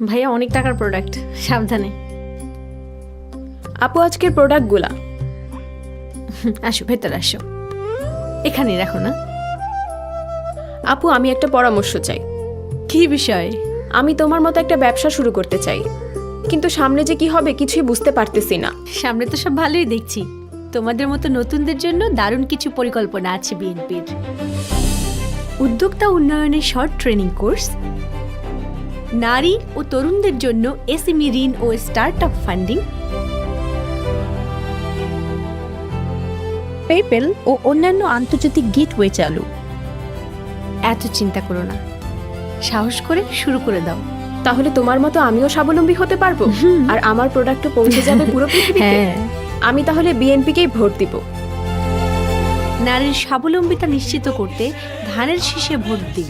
ভাইয়া অনেক টাকার প্রোডাক্ট, সাবধানে। আপু আজকের প্রোডাক্টগুলা। আসো ভেতরে আসো, এখানে রাখো না। আপু আমি একটা পরামর্শ চাই। কি বিষয়? আমি তোমার মতো একটা ব্যবসা শুরু করতে চাই, কিন্তু সামনে যে কি হবে কিছুই বুঝতে পারতেছি না। সামনে তো সব ভালোই দেখছি। তোমাদের মতো নতুনদের জন্য দারুণ কিছু পরিকল্পনা আছে বিএনপির। উদ্যোক্তা উন্নয়নের শর্ট ট্রেনিং কোর্স, নারী ও তরুণদের জন্য এসএমই ঋণ ও স্টার্টআপ ফান্ডিং, পেপ্যাল ও অন্যান্য আন্তর্জাতিক গেটওয়ে চালু। এত চিন্তা করো না, সাহস করে শুরু করে দাও। তাহলে তোমার মতো আমিও স্বাবলম্বী হতে পারবো, আর আমার প্রোডাক্টও পৌঁছে যাবে পুরো পৃথিবীতে। হ্যাঁ, আমি তাহলে বিএনপিকেই ভোট দিব। নারীর স্বাবলম্বিতা নিশ্চিত করতে ধানের শীষে ভোট দিন।